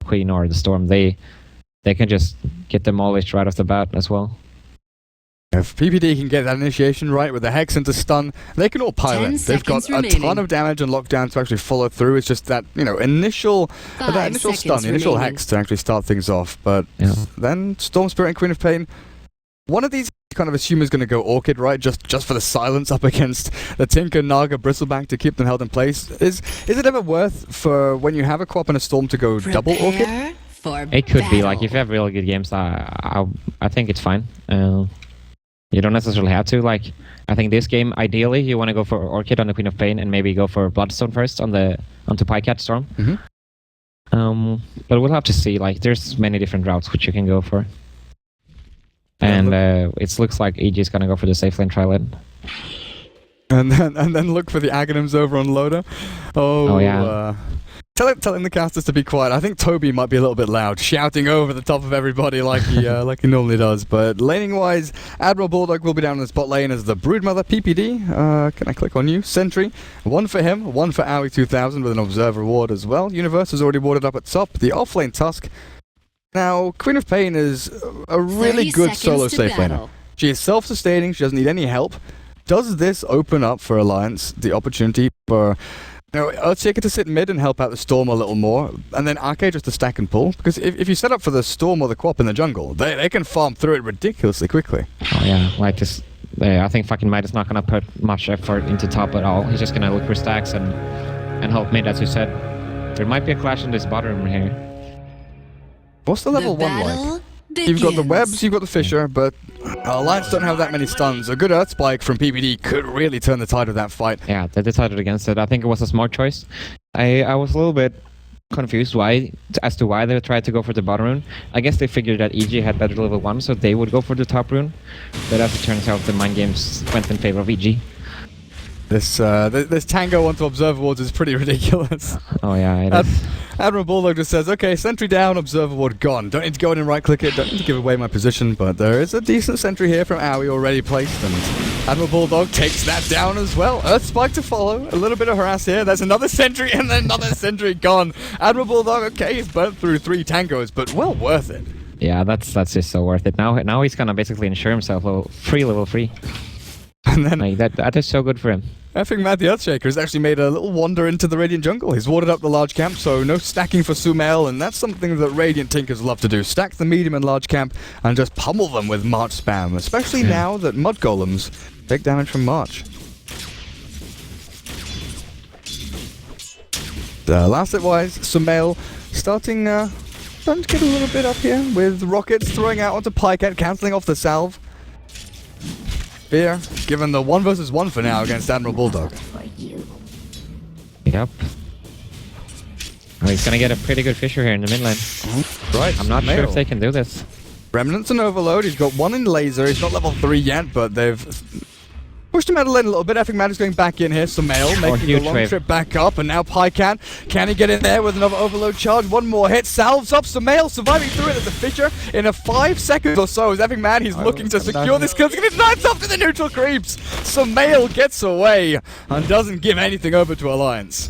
Queen or the Storm, they can just get demolished right off the bat as well. If PPD can get that initiation right with the Hex into stun, they can all pile in. They've got a ton of damage and lockdown to actually follow through. It's just that, initial stun, the initial Hex to actually start things off. But then Storm Spirit and Queen of Pain, one of these kind of assume is going to go Orchid, right? Just for the silence up against the Tinker, Naga, Bristleback to keep them held in place. Is it ever worth for when you have a Co-op and a Storm to go double Orchid? It could be, like, if you have really good games, I think it's fine. You don't necessarily have to. Like, I think this game, ideally, you want to go for Orchid on the Queen of Pain and maybe go for Bloodstone first onto Pycat Storm. But we'll have to see. Like, there's many different routes which you can go for. And it looks like EG is gonna go for the safe lane tri-lane. And then look for the Aghanims over on Loader. Oh yeah. Telling the casters to be quiet. I think Toby might be a little bit loud, shouting over the top of everybody like he normally does. But laning wise, Admiral Bulldog will be down in the spot lane as the Broodmother PPD. Can I click on you? Sentry. One for him, one for Owie 2000 with an Observer ward as well. Universe is already warded up at top. The offlane Tusk. Now, Queen of Pain is a really good solo safe laner. She is self-sustaining, she doesn't need any help. Does this open up for Alliance the opportunity for Earthshaker to sit mid and help out the Storm a little more, and then Arcade just to stack and pull? Because if you set up for the Storm or the Co-op in the jungle, they can farm through it ridiculously quickly. Oh yeah, like this. I think fucking Might is not going to put much effort into top at all. He's just going to look for stacks and help mid, as you said. There might be a clash in this bottom here. What's the level 1 like? You've got the webs, you've got the Fissure, but Alliance don't have that many stuns. A good Earth Spike from PPD could really turn the tide of that fight. Yeah, they decided against it. I think it was a smart choice. I was a little bit confused as to why they tried to go for the bottom rune. I guess they figured that EG had better level 1, so they would go for the top rune. But as it turns out, the mind games went in favor of EG. This tango onto Observer wards is pretty ridiculous. Oh yeah, it is. Admiral Bulldog just says, okay, sentry down, Observer ward gone. Don't need to go in and right click it, don't need to give away my position, but there is a decent sentry here from Owie already placed, and Admiral Bulldog takes that down as well. Earth Spike to follow, a little bit of harass here, there's another sentry and then another sentry gone. Admiral Bulldog, okay, he's burnt through 3 tangos, but well worth it. Yeah, that's just so worth it. Now he's gonna basically ensure himself level 3. And then like, that is so good for him. I think Matt the Earthshaker has actually made a little wander into the Radiant jungle. He's warded up the large camp, so no stacking for Sumail, and that's something that Radiant Tinkers love to do. Stack the medium and large camp and just pummel them with March spam, especially now that Mud Golems take damage from March. Last hit-wise, Sumail starting to get a little bit up here with rockets throwing out onto Pycat, cancelling off the salve. Fear, given the 1 versus 1 for now against Admiral Bulldog. Yep. Oh, he's gonna get a pretty good Fissure here in the mid lane. Right, I'm not sure if they can do this. Remnants and Overload, he's got 1 in Laser, he's not level 3 yet, but they've pushed him out of lane a little bit. I think Matt is going back in here. Sumail making the long trip back up, and now Pycat. Can he get in there with another Overload charge? 1 more hit, salves up Sumail, surviving through it as a Fissure in a 5 seconds or so. As Epic Man, he's looking to secure this kill. He's going to knives up to the neutral creeps. Sumail gets away and doesn't give anything over to Alliance.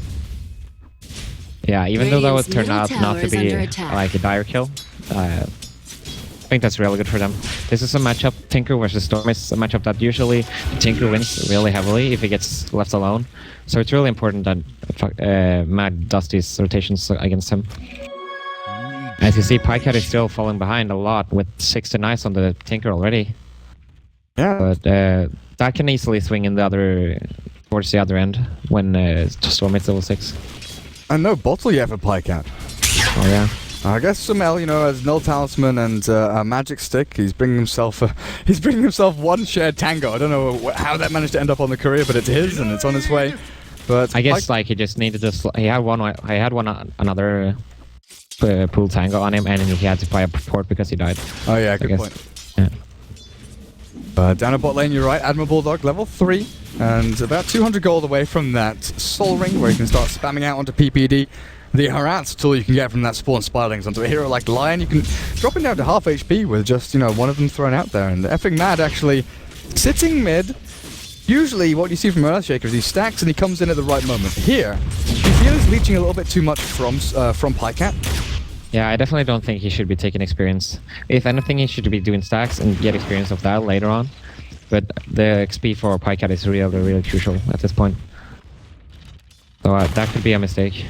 Yeah, even though that would turn out not to be like a dire kill, I think that's really good for them. This is a matchup, Tinker versus Storm is a matchup that usually Tinker wins really heavily if he gets left alone. So it's really important that Mad does these rotations against him. As you see, Pycat is still falling behind a lot with 6 denies on the Tinker already. Yeah. But that can easily swing in towards the other end when Storm hits level 6. And no bottle yet for Pycat. Oh yeah. I guess Sumail, as Null Talisman and a Magic Stick, he's bringing himself 1 shared tango. I don't know how that managed to end up on the courier, but it's his and it's on its way. But I guess like he just needed to. He had another pool tango on him, and he had to buy a port because he died. Oh yeah, good point. Yeah. Down at bot lane, you're right. Admiral Bulldog, level 3, and about 200 gold away from that Soul Ring, where you can start spamming out onto PPD. The harass tool you can get from that spawn Spirelings onto a hero like Lion, you can drop it down to half HP with just, 1 of them thrown out there. And Effing Mad actually sitting mid. Usually what you see from Earthshaker is he stacks and he comes in at the right moment. Here, you feel he's leeching a little bit too much from Pycat. Yeah, I definitely don't think he should be taking experience. If anything, he should be doing stacks and get experience of that later on. But the XP for Pycat is really, really crucial at this point. So that could be a mistake.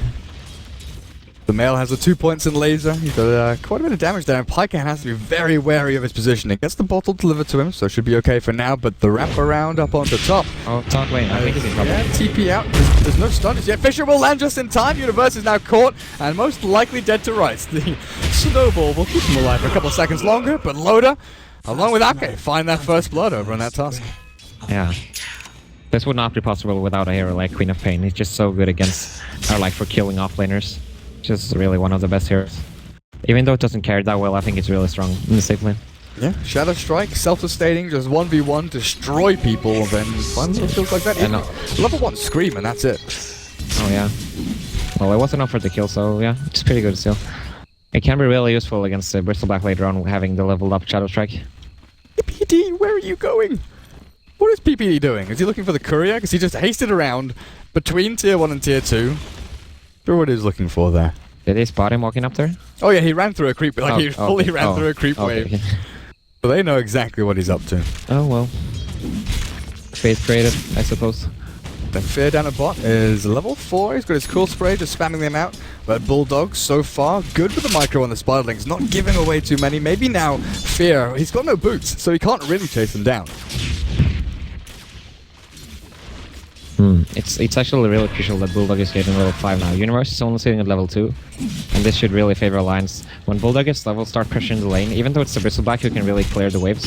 The male has the 2 points in laser. He's got quite a bit of damage there, and Pycat has to be very wary of his positioning. Gets the bottle delivered to him, so should be okay for now, but the wrap around up onto top. Oh, top lane. I think he's in trouble. Yeah, TP out. There's no stun yet. Fisher will land just in time. Universe is now caught, and most likely dead to rights. The snowball will keep him alive for a couple of seconds longer, but Loda, along with Ake, find that first blood over on that task. Yeah. This would not be possible without a hero like Queen of Pain. He's just so good against, or like for killing offlaners. Just really one of the best heroes. Even though it doesn't carry that well, I think it's really strong in the safe lane. Yeah, Shadow Strike, self-sustaining, just 1v1, destroy people, then find little kills like that. Level 1 Scream, and that's it. Oh yeah. Well, it wasn't enough for the kill, so yeah, it's pretty good still. It can be really useful against Bristleback later on, having the leveled up Shadow Strike. PPD, where are you going? What is PPD doing? Is he looking for the courier? Because he just hasted around between tier 1 and tier 2. Sure what he's looking for there. Did he spot him walking up there? Oh yeah, he ran through a creep, like he fully ran through a creep wave. Okay. So they know exactly what he's up to. Oh well. Phase created, I suppose. Then Fear down at bot is level 4, he's got his cool spray, just spamming them out. But Bulldog, so far, good with the micro on the Spiderlings, not giving away too many. Maybe now, Fear, he's got no boots, so he can't really chase them down. It's actually really crucial that Bulldog is getting level 5 now. Universe is only sitting at level 2, and this should really favor Alliance. When Bulldog gets level, start pressuring the lane, even though it's the Bristleback who can really clear the waves.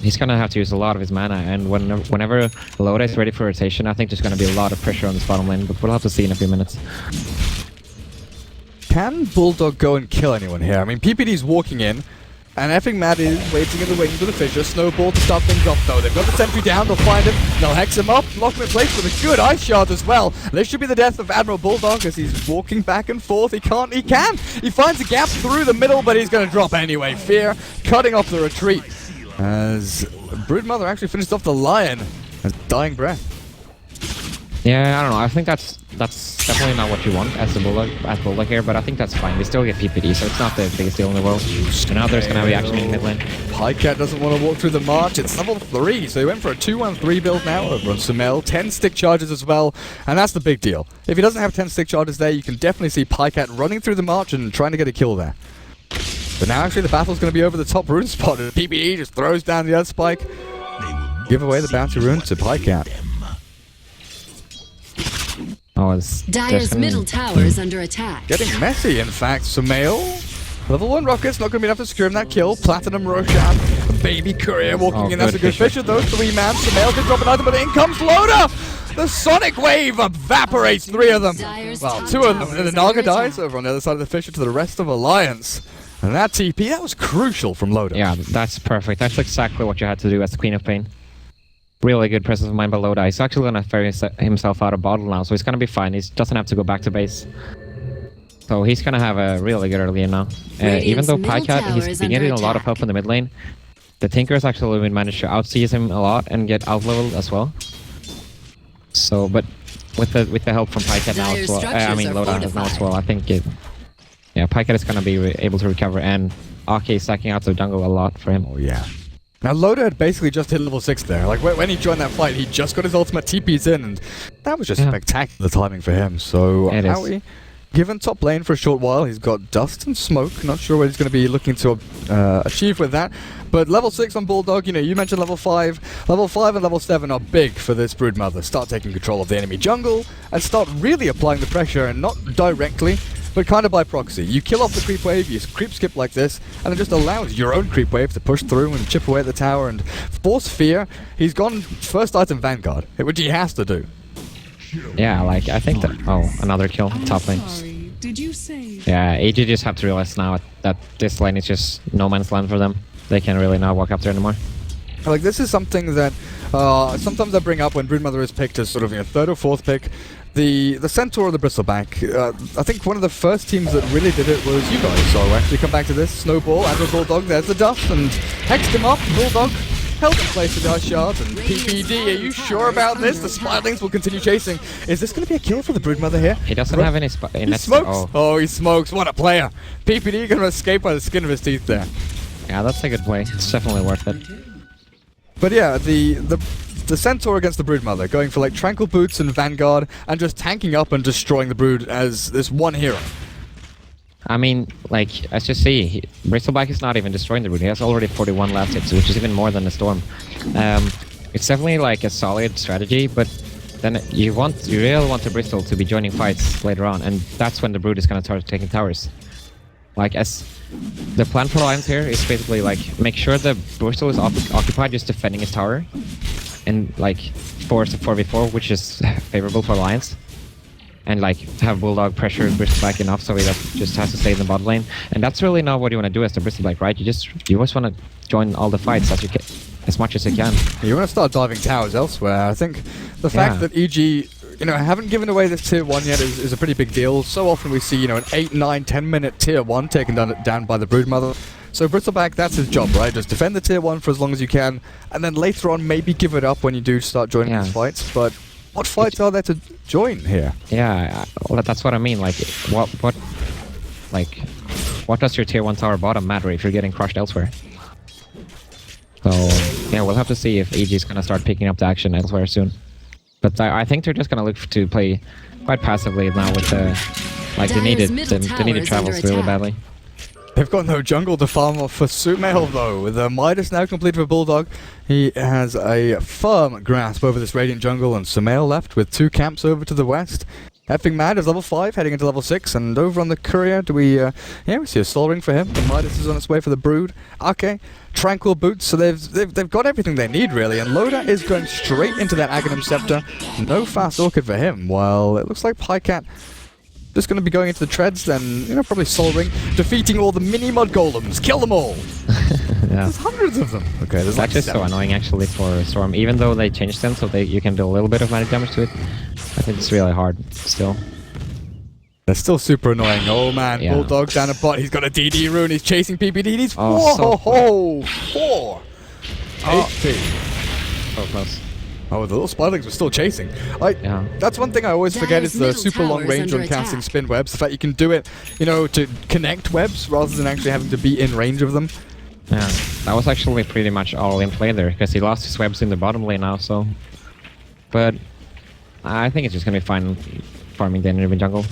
He's gonna have to use a lot of his mana, and whenever Loda is ready for rotation, I think there's gonna be a lot of pressure on this bottom lane, but we'll have to see in a few minutes. Can Bulldog go and kill anyone here? I mean, PPD's walking in, and effing Mad is waiting in the wings with a Fisher. Snowball to start things off though. They've got the sentry down, they'll find him, they'll hex him up, lock him in place with a good ice shard as well. This should be the death of Admiral Bulldog as he's walking back and forth. He finds a gap through the middle, but he's going to drop anyway. Fear cutting off the retreat as Broodmother actually finished off the Lion as dying breath. Yeah, I don't know. I think that's definitely not what you want as the Bulldog here, but I think that's fine. We still get PPD, so it's not the biggest deal in the world. And now there's gonna be action in mid lane. Pycat doesn't want to walk through the march. It's level 3, so he went for a 2-1-3 build now over on Sumail. 10 stick charges as well, and that's the big deal. If he doesn't have 10 stick charges there, you can definitely see Pycat running through the march and trying to get a kill there. But now actually the battle's going to be over the top rune spot, and PPE just throws down the Earth Spike. Give away the bounty rune to Pycat. Oh, it's Dire's middle tower is under attack. Getting messy, in fact. Sumail, level 1 rockets, not going to be enough to secure him that kill. Platinum Roshan, baby courier walking in. That's a good Fisher though. 3-man. Sumail can drop an item, but in comes Loda! The Sonic Wave evaporates 3 of them. Well, 2 of them. And the Naga dies over on the other side of the Fisher to the rest of Alliance. And that TP, that was crucial from Loda. Yeah, that's perfect. That's exactly what you had to do as the Queen of Pain. Really good presence of mind by Loda. He's actually gonna ferry himself out of bottle now, so he's gonna be fine. He doesn't have to go back to base. So he's gonna have a really good early game now. Even though Pycat, he's been getting a lot of help in the mid lane, the Tinker's actually managed to outseize him a lot and get out-leveled as well. So, but with the help from Pycat now as well, I mean Loda now as well, I think Pycat is gonna be able to recover, and Ake is stacking out the jungle a lot for him. Oh yeah. Now Loda had basically just hit level 6 there. Like when he joined that fight, he just got his ultimate TPs in, and that was just spectacular timing for him. So Howie, given top lane for a short while, he's got Dust and Smoke. Not sure what he's going to be looking to achieve with that. But level 6 on Bulldog, you mentioned level 5. Level 5 and level 7 are big for this Broodmother. Start taking control of the enemy jungle and start really applying the pressure, and not directly, but kind of by proxy. You kill off the creep wave, you creep skip like this, and it just allows your own creep wave to push through and chip away at the tower and force Fear. He's gone first item Vanguard, which he has to do. Yeah, like I think that. Oh, another kill, top lane. Did you say? Yeah, AG just have to realize now that this lane is just no man's land for them. They can't really not walk up there anymore. Like, this is something that sometimes I bring up when Broodmother is picked as sort of 3rd or 4th pick. The Centaur or the Bristleback, I think one of the first teams that really did it was you guys, so we'll actually come back to this. Snowball, Admiral Bulldog, there's the Dust, and hexed him up. Bulldog held in place with the ice shards, and PPD, are you sure about this? The Spidlings will continue chasing. Is this going to be a kill for the Broodmother here? He doesn't have any He smokes! Oh, he smokes. What a player. PPD going to escape by the skin of his teeth there. Yeah, that's a good play. It's definitely worth it. But yeah, the Centaur against the Broodmother, going for like Tranquil Boots and Vanguard, and just tanking up and destroying the Brood as this one hero. I mean, like, as you see, Bristleback is not even destroying the Brood. He has already 41 last hits, which is even more than the Storm. It's definitely like a solid strategy, but then you really want the Bristol to be joining fights later on, and that's when the Brood is going to start taking towers. Like, as the plan for Alliance here is basically like make sure the Bristol is occupied just defending his tower, and like force a 4v4, which is favorable for Alliance, and like have Bulldog pressure Bristleback enough so he just has to stay in the bot lane. And that's really not what you want to do as the Bristleback, right? You just want to join all the fights as much as you can. You want to start diving towers elsewhere. I think the fact that EG haven't given away this tier 1 yet is a pretty big deal. So often we see, an 8, 9, 10 minute tier 1 taken down by the Broodmother. So Bristleback, that's his job, right? Just defend the tier 1 for as long as you can, and then later on maybe give it up when you do start joining these fights. But what fights are there to join here? Yeah, well, that's what I mean. Like, what does your tier 1 tower bottom matter if you're getting crushed elsewhere? So, yeah, we'll have to see if EG is going to start picking up the action elsewhere soon. But I think they're just going to look to play quite passively now with the... Like, they needed travels really badly. They've got no jungle to farm off for Sumail, though. With the Midas now complete for Bulldog, he has a firm grasp over this Radiant jungle, and Sumail left with 2 camps over to the west. Effing Mad is level 5, heading into level 6, and over on the Courier, we see a Soul Ring for him. The Midas is on its way for the Brood. Okay, Tranquil Boots, so they've got everything they need, really, and Loda is going straight into that Aghanim Scepter. No fast Orchid for him, while it looks like Pycat just going to be going into the treads, then, probably Soul Ring, defeating all the mini-mud golems. Kill them all! Yeah. There's hundreds of them. Okay, there's like 7. So annoying, actually, for Storm. Even though they changed them so you can do a little bit of magic damage to it, I think it's really hard still. They're still super annoying. Oh, man. Yeah. Bulldog down a bot. He's got a DD rune. He's chasing PPD. He's 4 HP. So close. Oh, the little Spidlings were still chasing. That's one thing I always forget is the super long range on casting spin webs. The fact you can do it, to connect webs rather than actually having to be in range of them. Yeah, that was actually pretty much all in play there, because he lost his webs in the bottom lane now, so... But I think it's just going to be fine farming the enemy jungle.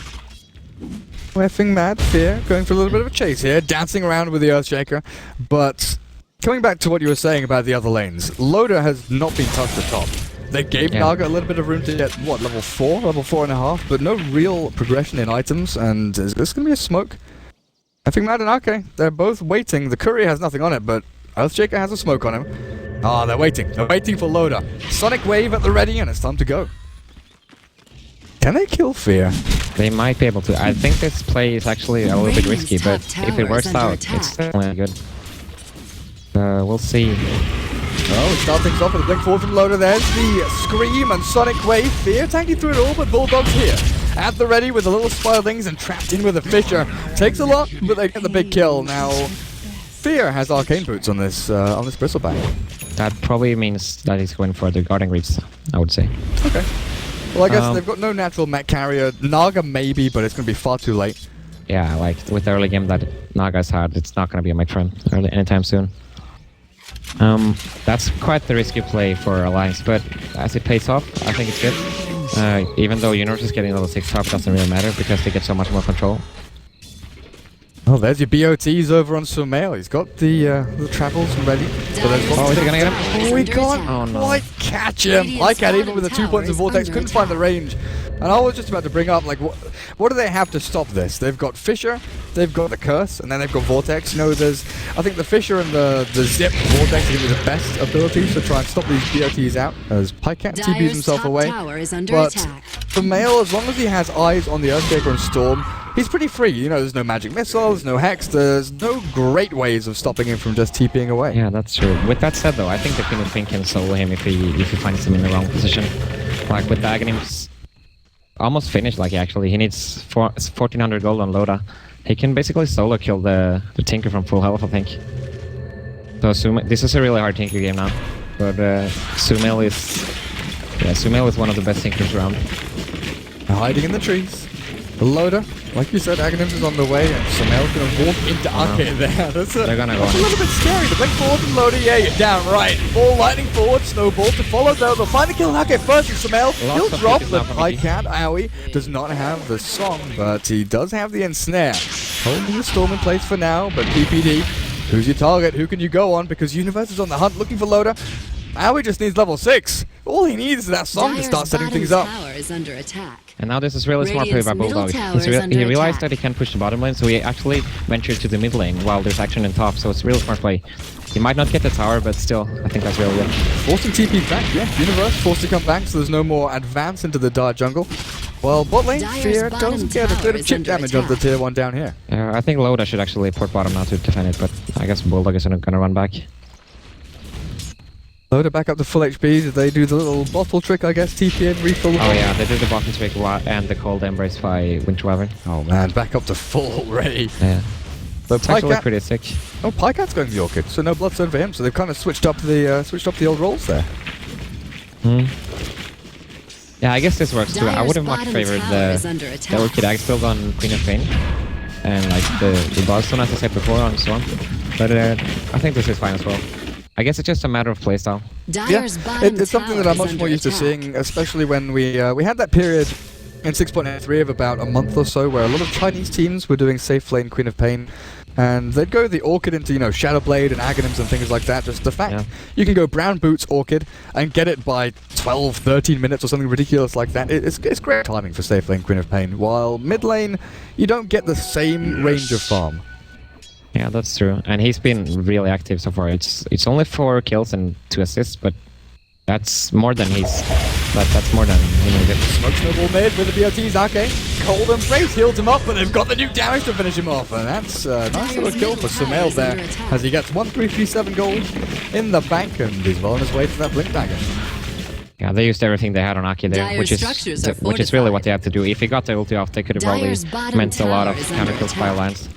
Effing Mad Fear, going for a little bit of a chase here, dancing around with the Earthshaker, but... Coming back to what you were saying about the other lanes, Loda has not been touched at top. They gave Naga a little bit of room to get, level 4? Level 4.5, but no real progression in items, and is this going to be a smoke? I think Mad and Ake, they're both waiting. The Courier has nothing on it, but Earthshaker has a smoke on him. Ah, they're waiting. They're waiting for Loda. Sonic Wave at the ready, and it's time to go. Can they kill Fear? They might be able to. I think this play is actually a little bit risky, but if it works out, it's definitely good. We'll see. Oh, start things off with a blink forward from Loda. There's the Scream and Sonic Wave. Fear tanking through it all, but Bulldog's here. At the ready with the little Spidlings and trapped in with a Fissure. Takes a lot, but they get the big kill. Now, Fear has Arcane Boots on this Bristleback. That probably means that he's going for the Guarding Reefs, I would say. Okay. Well, I guess they've got no natural mech carrier. Naga maybe, but it's going to be far too late. Yeah, like with the early game that Naga's had, it's not going to be a mech friend anytime soon. That's quite the risky play for Alliance, but as it pays off, I think it's good. Even though Universe is getting level 6 top, doesn't really matter because they get so much more control. Oh, there's your BOTs over on Sumail. He's got the travels ready. So is he gonna get him? Oh, he can't quite catch him. I can't, even with the 2 points of Vortex, couldn't find the range. And I was just about to bring up, like, what do they have to stop this? They've got Fissure, they've got the Curse, and then they've got Vortex. I think the Fissure and the Zip Vortex are going to be the best abilities to try and stop these BOTs out, as Pycat TBs himself away. But for Mail, as long as he has eyes on the Earthshaker and Storm, he's pretty free. There's no magic missile, there's no hex, there's no great ways of stopping him from just TPing away. Yeah, that's true. With that said, though, I think the Queen can solo him if he finds him in the wrong position. Like with the Aghanim's almost finished, he needs 1400 gold on Loda. He can basically solo kill the Tinker from full health, I think. So this is a really hard Tinker game now. But Sumail is one of the best thinkers around. Hiding in the trees. The loader, like you said, Aghanims is on the way, and Sumail's going to walk into Arcade there. They're gonna go that's a on. little bit scary. The blink forward and loader, yeah, you're down right. Ball lightning forward, snowball to follow though. They'll find the kill on Arcade first, and Sumail, he'll drop, but Pycat Aoi does not have the song, but he does have the ensnare. Holding the storm in place for now, but PPD, who's your target? Who can you go on? Because Universe is on the hunt looking for loader. Aoi just needs level 6. All he needs is that song to start setting things up. Tower is under attack. And now this is really smart play by Bulldog. He realized that he can't push the bottom lane, so he actually ventured to the mid lane while there's action in top, so it's really smart play. He might not get the tower, but still, I think that's really good. Forcing TP back, yeah. Universe forced to come back, so there's no more advance into the dark jungle. Well, bot lane, Fear doesn't get a bit of chip damage on the tier 1 down here. I think Loda should actually port bottom now to defend it, but I guess Bulldog is gonna run back. Loader back up to full HP. Did they do the little bottle trick, I guess? TP and refill the Oh yeah, they did the bottom trick and the cold embrace by Winter Wyvern. Oh man, back up to full already. Yeah. So It's actually pretty sick. Oh, Pycat's going to the Orchid, so no Bloodstone for him. So they've kind of switched up the old roles there. Yeah, I guess this works too. I would have much favored the Orchid Axe build on Queen of Pain. And like the Bloodstone, as I said before, on Swarm. But I think this is fine as well. I guess it's just a matter of playstyle. Yeah, it's something that I'm much more used to seeing, especially when we had that period in 6.3 of about a month or so where a lot of Chinese teams were doing safe lane Queen of Pain, and they'd go the Orchid into, you know, Shadowblade and Aghanims and things like that. Just the fact you can go Brown Boots Orchid and get it by 12, 13 minutes or something ridiculous like that. It's great timing for safe lane Queen of Pain, while mid lane, you don't get the same range of farm. Yeah, that's true. And he's been really active so far. It's only 4 kills and 2 assists, but that's more than that's more than he needed. Smoke snowball mid with the BOTs, okay. Cold Embrace healed him up, but they've got the new damage to finish him off. And that's a nice little kill for Sumail there, as he gets 1337 gold in the bank, and he's well on his way to that Blink Dagger. Yeah, they used everything they had on Aki there, which is really what they have to do. If he got the ulti off, they could have probably meant a lot of counter kills by Alliance.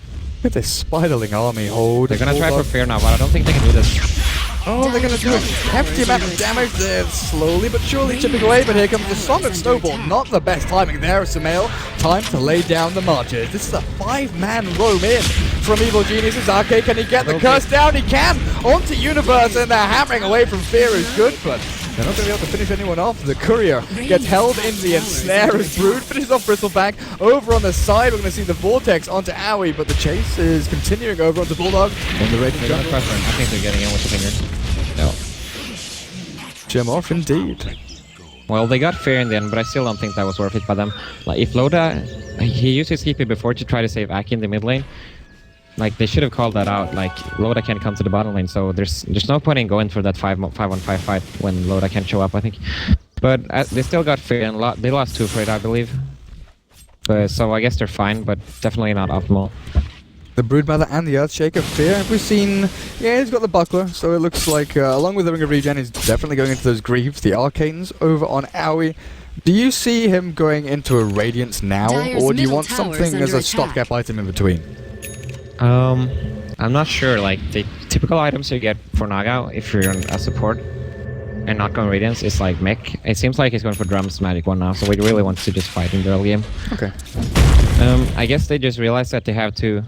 Look at this Spiderling army hold. They're gonna try for Fear now, but I don't think they can do this. Oh, they're gonna do a hefty amount of damage there, slowly but surely chipping away, but here comes the Song of Snowball. Not the best timing there, Sumail. Time to lay down the marches. This is a 5-man roam in from Evil Geniuses. Arcade, can he get the curse down? He can! Onto Universe, and they're hammering away from Fear is good, but they're not going to be able to finish anyone off. The Courier gets held in the ensnare as Brood finishes off Bristleback. Over on the side, we're going to see the Vortex onto Aoi, but the chase is continuing over onto Bulldog. In the Raging Jungle. I think they're getting in with the finger. No. Gem off indeed. Well, they got Fear in the end, but I still don't think that was worth it by them. Like, if Loda, he used his TP before to try to save Aki in the mid lane. Like, they should have called that out. Like, Loda can't come to the bottom lane, so there's no point in going for that 5-on-5 fight when Loda can't show up, I think. But they still got Fear, and they lost 2 for it, I believe. So I guess they're fine, but definitely not optimal. The Broodmother and the Earthshaker. Fear, we've seen, yeah, he's got the Buckler, so it looks like, along with the Ring of Regen, he's definitely going into those Greaves, the Arcanes over on Aoi. Do you see him going into a Radiance now, or do you want something as a stopgap item in between? I'm not sure. Like, the typical items you get for Naga if you're a support and not going Radiance is like Mech. It seems like he's going for Drums Magic one now, so we really want to just fight in the early game. Okay. I guess they just realized that they have to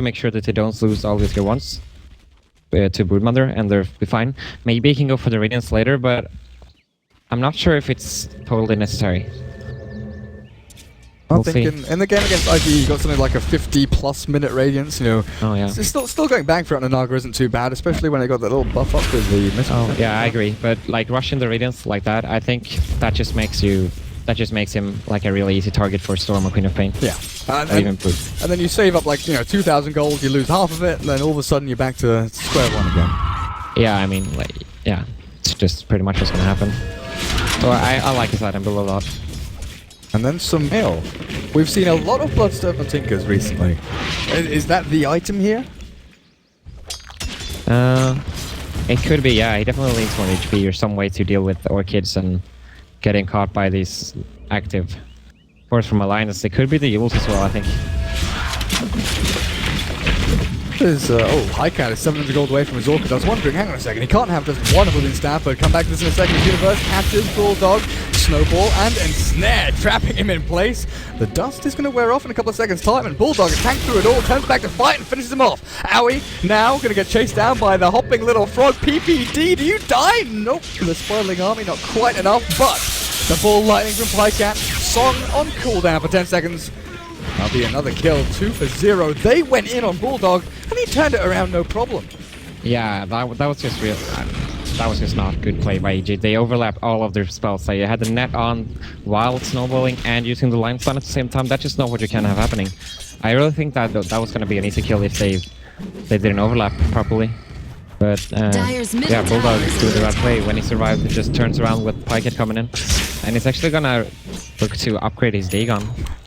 make sure that they don't lose all these tier 1s to Broodmother, and they're fine. Maybe he can go for the Radiance later, but I'm not sure if it's totally necessary. I think in the game against IG, you got something like a 50+ minute Radiance, you know. Oh yeah. It's still going back for it on the Naga isn't too bad, especially when they got that little buff up with the missile. Oh yeah, I agree. But like rushing the Radiance like that, I think that just makes him like a really easy target for Storm or Queen of Pain. Yeah. And then you save up like, 2,000 gold, you lose half of it, and then all of a sudden you're back to square one again. Yeah, I mean, like, yeah, it's just pretty much what's gonna happen. So I like his item build a lot. And then Sumail. We've seen a lot of Bloodstone and Tinkers recently. Is that the item here? It could be, yeah. He definitely needs more HP or some way to deal with Orchids and getting caught by these active force from Alliance. It could be the Yules as well, I think. There's, Highcat is 700 gold away from his Orchid. I was wondering, hang on a second, he can't have just one of them in staff, but come back to this in a second. His Universe catches Bulldog, Snowball, and Ensnare, trapping him in place. The dust is going to wear off in a couple of seconds' time, and Bulldog is tanked through it all, turns back to fight and finishes him off. Owie now going to get chased down by the hopping little frog. PPD, do you die? Nope. The spoiling army, not quite enough, but the ball lightning from Pycat. Song on cooldown for 10 seconds. That'll be another kill, 2 for 0. They went in on Bulldog, and he turned it around no problem. Yeah, that was just real. That was just not good play by EG. They overlapped all of their spells. They had the net on while snowballing and using the line stun at the same time. That's just not what you can have happening. I really think that that was going to be an easy kill if they didn't overlap properly. But yeah, Bulldog is doing the right play. When he survived, he just turns around with Pycat coming in. And he's actually going to look to upgrade his Dagon.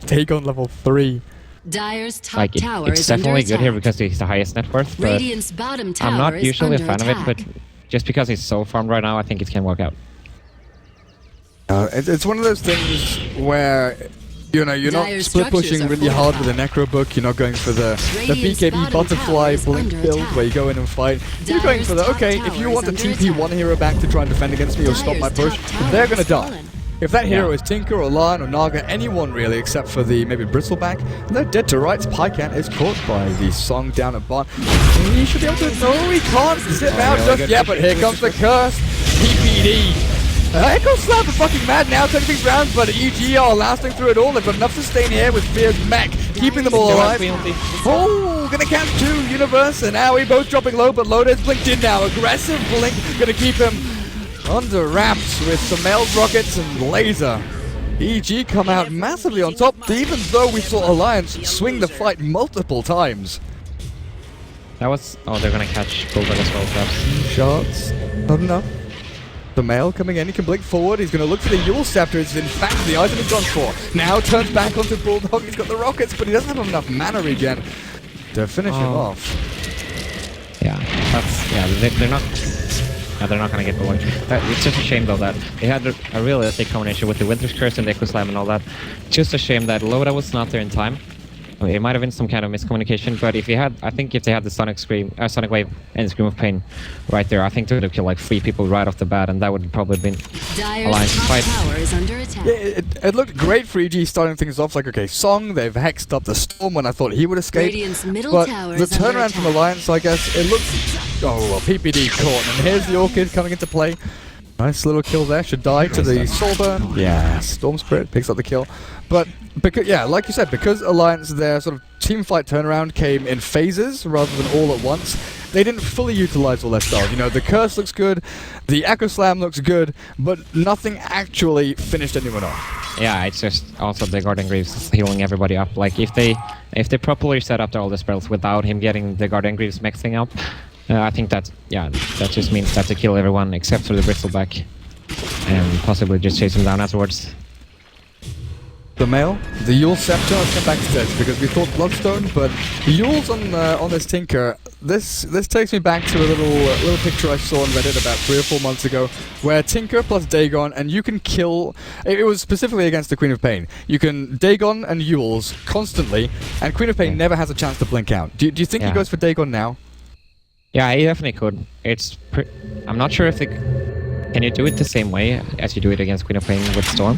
Dagon level 3. Dire's top tower it's is definitely under good here attack. because he's the highest net worth. But Radiant's bottom tower I'm not usually a is fan under of it, but attack. just because he's so farmed right now, I think it can work out. It's one of those things where, you know, you're not Dire's split pushing structures are really hard with a fortified. Necro book. You're not going for the Radiant's BKB bottom butterfly tower is blink under build attack. where you go in and fight. You're going for the, Dire's okay, top if you tower want to is under TP attack. one hero back to try and defend against me or stop my Dire's push, top tower they're going to has die. fallen. If that hero Yeah. is Tinker or Lion or Naga, anyone really, except for the maybe Bristleback, they're dead to rights. Pycat is caught by the Song down at bot. He should be able to. No, he can't zip out really just good yet, push. but here comes the curse. PPD. Echo Slap are fucking mad now, turning things round, but EG are lasting through it all. They've got enough sustain here with Fear's mech, keeping them all alive. Oh, gonna catch 2, Universe and Owie both dropping low, but Loda's blinked in now. Aggressive blink, gonna keep him under wraps with some mailed rockets and laser. EG come out massively on top, even though we saw Alliance swing the fight multiple times. That was... Oh, they're gonna catch Bulldog as well, perhaps. Shots, not enough. The mail coming in, he can blink forward, he's going to look for the Yule Scepter, it's in fact the item he's gone for. Now turns back onto Bulldog, he's got the rockets, but he doesn't have enough mana regen to finish him off. Yeah, that's... Yeah, they're not... Yeah, they're not gonna get Bulldog. It's just a shame though that they had a realistic combination with the Winter's Curse and the Echo Slam and all that. Just a shame that Loda was not there in time. I mean, it might have been some kind of miscommunication, but if they had, I think if they had the Sonic Wave and Scream of Pain right there, I think they would have killed like 3 people right off the bat, and that would probably have been Dire's top fight. tower is under attack. Yeah, it looked great for EG starting things off, like, okay, Song, they've hexed up the Storm when I thought he would escape. Radiant's middle But tower the is under turnaround from attack. Alliance, I guess, it looks... Oh, well, PPD caught, and here's the Orchid coming into play. Nice little kill there, should die to the Soulburn. Yeah, Storm Spirit picks up the kill. But, because, yeah, like you said, because Alliance, their sort of team fight turnaround came in phases rather than all at once, they didn't fully utilize all their stars. You know, the Curse looks good, the Echo Slam looks good, but nothing actually finished anyone off. Yeah, it's just also the Guardian Greaves healing everybody up. Like if they properly set up all the spells without him getting the Guardian Greaves mixing up, I think that just means that they kill everyone except for the Bristleback, and possibly just chase him down afterwards. The mail, the Yule Scepter, let's come back to this because we thought Bloodstone, but the Yule's on this Tinker. This takes me back to a little picture I saw on Reddit about 3 or 4 months ago, where Tinker plus Dagon, and you can kill. It was specifically against the Queen of Pain. You can Dagon and Yules constantly, and Queen of Pain never has a chance to blink out. Do you think he goes for Dagon now? Yeah, he definitely could. I'm not sure if can you do it the same way as you do it against Queen of Pain with Storm?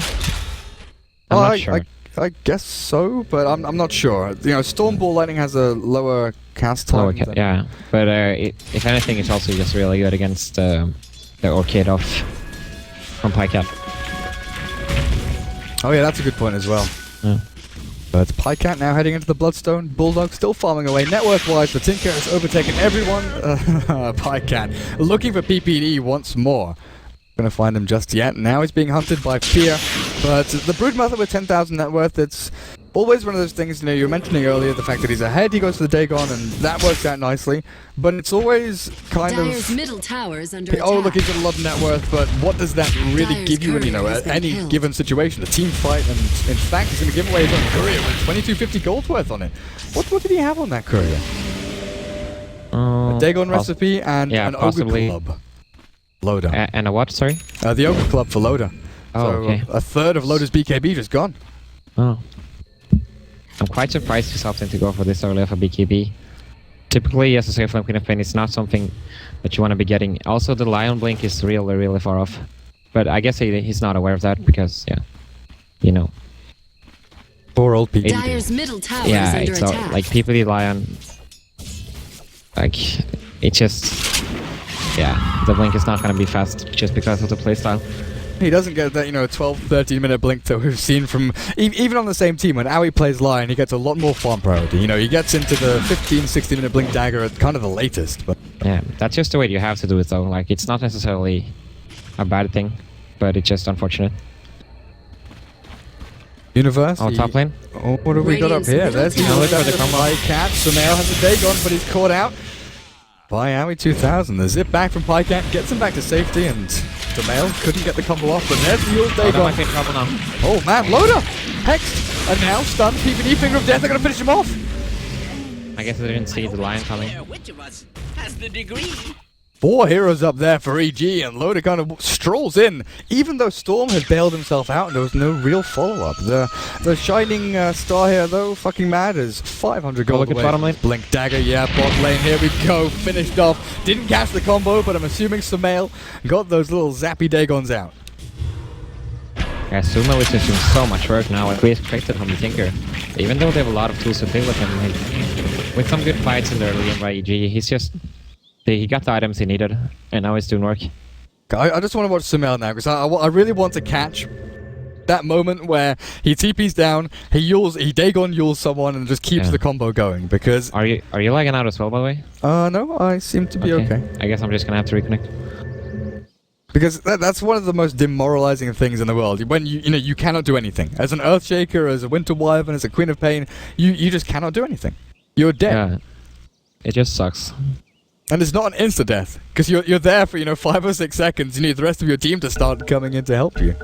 I'm not sure. I guess so, but I'm not sure. You know, Storm Ball Lightning has a lower cast time. Yeah, but if anything, it's also just really good against the Orchid from Pycat. Oh yeah, that's a good point as well. Yeah. But Pycat now heading into the Bloodstone. Bulldog still farming away. Net worth-wise, the Tinker has overtaken everyone. Pycat looking for PPD once more. Gonna find him just yet. Now he's being hunted by Fear. But the Broodmother with 10,000 net worth, it's always one of those things, you know, you were mentioning earlier, the fact that he's ahead, he goes for the Dagon, and that works out nicely. But it's always kind Dire's of... middle tower is under attack. Oh, look, he's got a lot of net worth, but what does that really Dire's give you in, you know, courier has been any killed. given situation? A team fight, and in fact, he's going to give away his own courier with 2250 gold worth on it. What did he have on that courier? A Dagon recipe and an possibly. Ogre Club. Loda. And a what, sorry? The Ogre Club for Loda. Oh, so okay. a third of Loda's BKB just gone. Oh. I'm quite surprised he's opting to go for this early of a BKB. typically, as a safe lane Queen of Pain, it's not something that you want to be getting. Also, the Lion Blink is really, really far off. But I guess he's not aware of that because, yeah, you know. Poor old PPD. Dire's middle tower is Yeah, under it's attack. like PPD Lion. Like, it just, yeah, the blink is not going to be fast just because of the playstyle. He doesn't get that, 12, 13-minute blink that we've seen from... even on the same team, when Aoi plays Lion, he gets a lot more farm priority. He gets into the 15, 16-minute blink dagger at kind of the latest. But Yeah, that's just the way you have to do it, though. Like, it's not necessarily a bad thing, but it's just unfortunate. Universe. Oh, top lane? Oh, what have we got up Radiant's here? middle There's the tower. Look for the combo. high catch. Sumail has a Dagon, but he's caught out by Aoi 2000. The zip back from Pycat gets him back to safety, and Sumail couldn't get the combo off, but there's the old Oh, that Dagon. might be in trouble now. Oh man, Loader! Hexed! And now stunned. PPD, Finger of Death, they're gonna finish him off! I guess I didn't see the Lion coming. Which of us has the degree? 4 heroes up there for EG, and Loader kind of strolls in, even though Storm had bailed himself out and there was no real follow-up. The shining star here, though, fucking mad, is 500 gold look at away. bottom lane. Blink dagger, yeah, bot lane, here we go, finished off. Didn't catch the combo, but I'm assuming Sumail got those little zappy Dagons out. Yeah, Sumo is just doing so much work now, like we expected from the Tinker. Even though they have a lot of tools to play with him, like, with some good fights in the early game by EG, he's just... He got the items he needed, and now he's doing work. I just want to watch Sumail now, because I really want to catch that moment where he TP's down, he Dagon yules someone and just keeps Yeah. the combo going, because... Are you lagging out as well, by the way? No, I seem to be okay. I guess I'm just gonna have to reconnect. Because that's one of the most demoralizing things in the world. When you cannot do anything. As an Earthshaker, as a Winter Wyvern, as a Queen of Pain, you just cannot do anything. You're dead. Yeah. It just sucks. And it's not an insta-death, because you're there for 5 or 6 seconds. You need the rest of your team to start coming in to help you.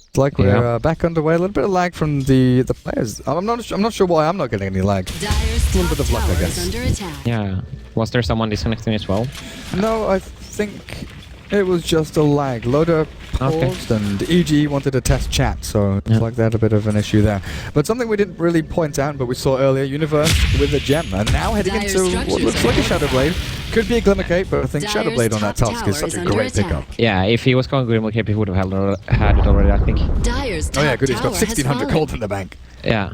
It's like we're back underway. A little bit of lag from the players. I'm not sure why I'm not getting any lag. Dire's A little top bit of luck, I tower guess. is under attack. Yeah. Was there someone disconnecting as well? No, I think it was just a lag. Loader paused and EG wanted to test chat, so it's like they had a bit of an issue there. But something we didn't really point out, but we saw earlier, Universe with a gem, and now heading Dire's into what structures looks like a Shadow Blade. Could be a Glimmer Cape, but I think Dire's Shadow Blade on that top task is tower such is a great under pickup. attack. Yeah, if he was going Grimlock Cape, he would have had it already, I think. Dire's top Oh yeah, good, he's got tower has 1600 fallen. gold in the bank. Yeah.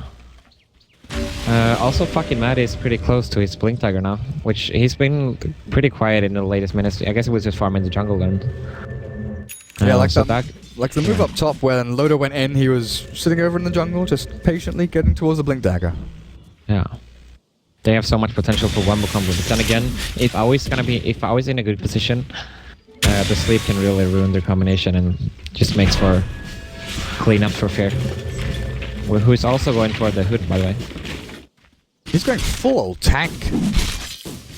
Also, fucking Matt is pretty close to his Blink Dagger now, which he's been pretty quiet in the latest minutes. I guess he was just farming the jungle and... Yeah, like so that. Like the move up top when Loader went in, he was sitting over in the jungle, just patiently getting towards the Blink Dagger. Yeah. They have so much potential for Wombo combo, but then again, if Aoi's in a good position, the sleep can really ruin their combination and just makes for cleanup for Fear. Who is also going for the hood, by the way. He's going full tank.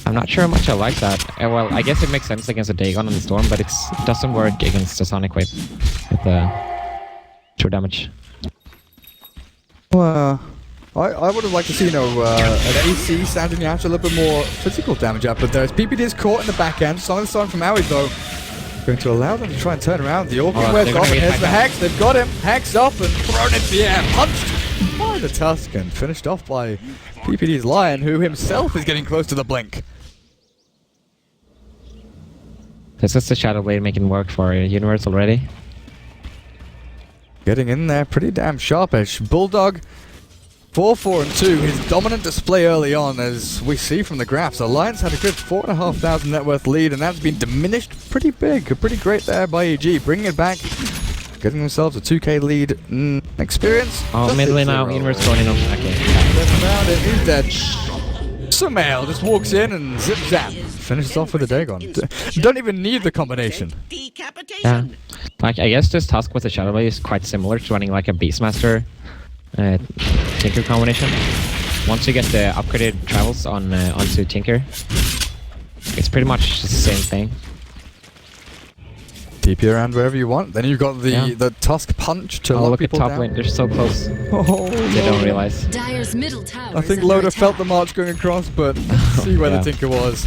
I'm not sure how much I like that. Well, I guess it makes sense against a Dagon and the Storm, but it doesn't work against the Sonic Wave with the true damage. Well, I would have liked to see, an AC standing out a little bit more physical damage output there. As PPD is caught in the back end. Solid Storm from Aoi, though. Going to allow them to try and turn around. The Orphan wears they're off, gonna and get here's the back Hex. They've got him. Hexed up and thrown into the air. Punched by the Tusk and finished off by PPD's Lion, who himself is getting close to the Blink. This is the Shadow Blade making work for Universe already. Getting in there pretty damn sharpish. Bulldog 4-4-2, his dominant display early on, as we see from the graphs. The Lions had a good 4,500 net worth lead, and that's been diminished pretty big. Pretty great there by EG, bringing it back, getting themselves a 2k lead. Experience? Oh, Just mid lane 6-0. now, Universe going in on... Okay. Around it, he's dead. Sumail just walks in and zip zap. Finishes off with a Dagon. Don't even need the combination. Yeah. Decapitation. Like, I guess this task with the Shadow Blade is quite similar to running like a Beastmaster Tinker combination. Once you get the upgraded travels onto Tinker, it's pretty much the same thing. TP around wherever you want. Then you've got the Tusk punch to lock Look at people top down. lane, they're so close. Oh, They don't realize. Dire's middle tower I is think under Loader attack. felt the march going across, but see where Yeah. the Tinker was.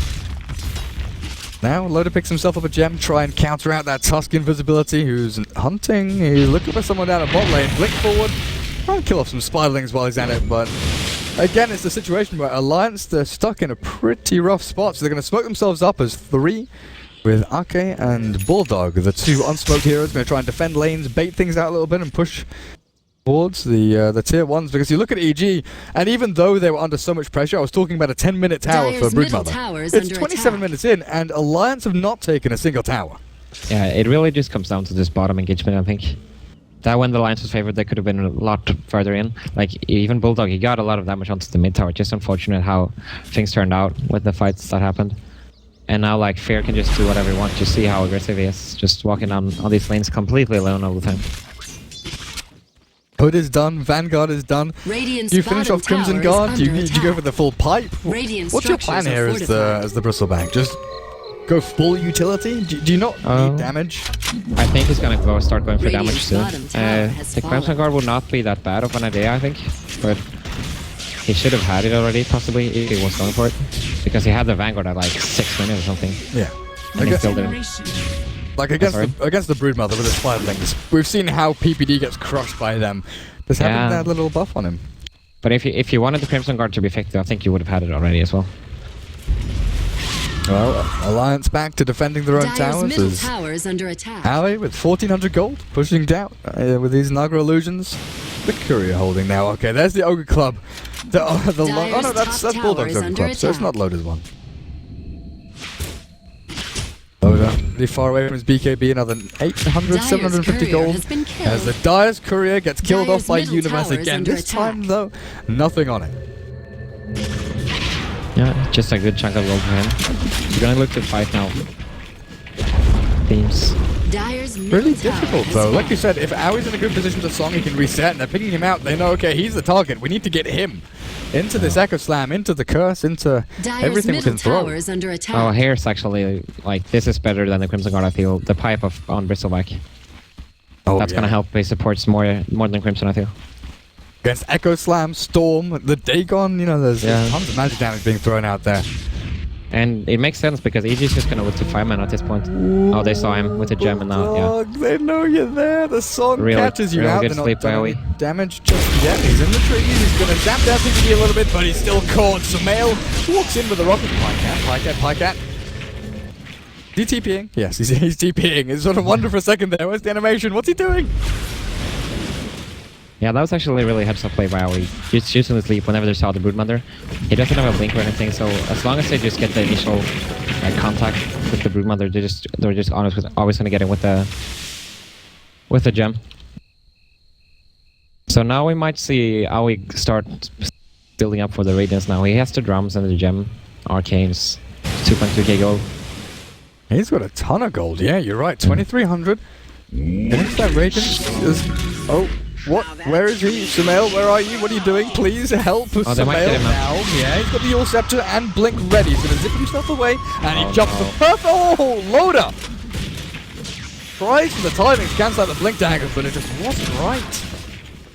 Now Loader picks himself up a gem, try and counter out that Tusk invisibility, who's hunting. He's looking for someone down at bot lane. Blink forward, try and kill off some spiderlings while he's at it, but again, it's the situation where Alliance, they're stuck in a pretty rough spot, so they're going to smoke themselves up as 3 with Ake and Bulldog, the 2 unsmoked heroes, going to try and defend lanes, bait things out a little bit, and push towards the tier 1s, because you look at EG, and even though they were under so much pressure, I was talking about a 10-minute tower for Broodmother. It's 27 minutes in, and Alliance have not taken a single tower. Yeah, it really just comes down to this bottom engagement, I think. That when the Alliance was favored, they could have been a lot further in. Like, even Bulldog, he got a lot of damage onto the mid tower. Just unfortunate how things turned out with the fights that happened. And now, like, Fear can just do whatever he wants. Just see how aggressive he is. Just walking on these lanes completely alone all the time. Hood is done, Vanguard is done. Radiant's You finish off Crimson Guard, do you go for the full pipe? Radiant What's your plan here as the Bristleback? Just go full utility? Do you not need damage? I think he's gonna start going for damage soon. Radiant's bottom tower has The Crimson fallen. Guard would not be that bad of an idea, I think. But he should have had it already, possibly, if he was going for it. Because he had the Vanguard at like 6 minutes or something. Yeah. And he still didn't. Like against the Broodmother with his Fledlings, we've seen how PPD gets crushed by them. Just having that little buff on him. But if you wanted the Crimson Guard to be effective, I think you would have had it already as well. Well, Alliance back to defending their own Dyer's towers. middle As tower is under attack. Ali with 1400 gold, pushing down with these Naga illusions. The Courier holding now. Okay, there's the Ogre Club. Oh no, that's top Bulldog's tower is Ogre under Club, so it's attack. not Loda's one. Loda, pretty far away from his BKB, another 800, Dyer's 750 courier gold. has been killed. As the Dyer's Courier gets killed Dyer's off by middle Universe tower is again. under This time, attack. though, nothing on it. Yeah, just a good chunk of gold for him. He's gonna look to fight now. Themes. Dyer's middle Really tower difficult, has though. Like fallen. you said, if Aui's in a good position to Song, he can reset, and they're picking him out. They know, okay, he's the target. We need to get him into this Echo Slam, into the Curse, into Dyer's everything we middle can throw. tower is under attack. Oh, here's actually, like, this is better than the Crimson Guard, I feel. The pipe on Bristleback. Oh, That's gonna help his supports more than Crimson, I feel. Against Echo Slam, Storm, the Dagon, you know, there's tons of magic damage being thrown out there. And it makes sense because EG is just gonna look to Fireman at this point. Oh, they saw him with a gem and now, yeah. They know you're there. The Song catches you really out. good They're not sleep by doing Aoi. any damage just yet. He's in the trees. He's going to zap down PPD a little bit, but he's still caught. Sumail walks in with a rocket. Pycat. Is he TPing? Yes, he's TPing. It's sort of wonder for a second there. Where's the animation? What's he doing? Yeah, that was actually a really heads up play by Aoi. Just using the sleep whenever they saw the Broodmother. He doesn't have a blink or anything, so as long as they just get the initial contact with the Broodmother, they're just always gonna get it with the gem. So now we might see Aoi start building up for the Radiance now. He has the drums and the gem, arcanes, 2.2k gold. He's got a ton of gold. Yeah, you're right. 2,300. Finish that Radiance. Oh. What? Where is he? Sumail, where are you? What are you doing? Please help Sumail they might get him now. Yeah, he's got the Yule Scepter and Blink ready. He's going to zip himself away, and he jumps the perfect. Oh, Loda! Tries for the timing, scans out the Blink dagger, but it just wasn't right.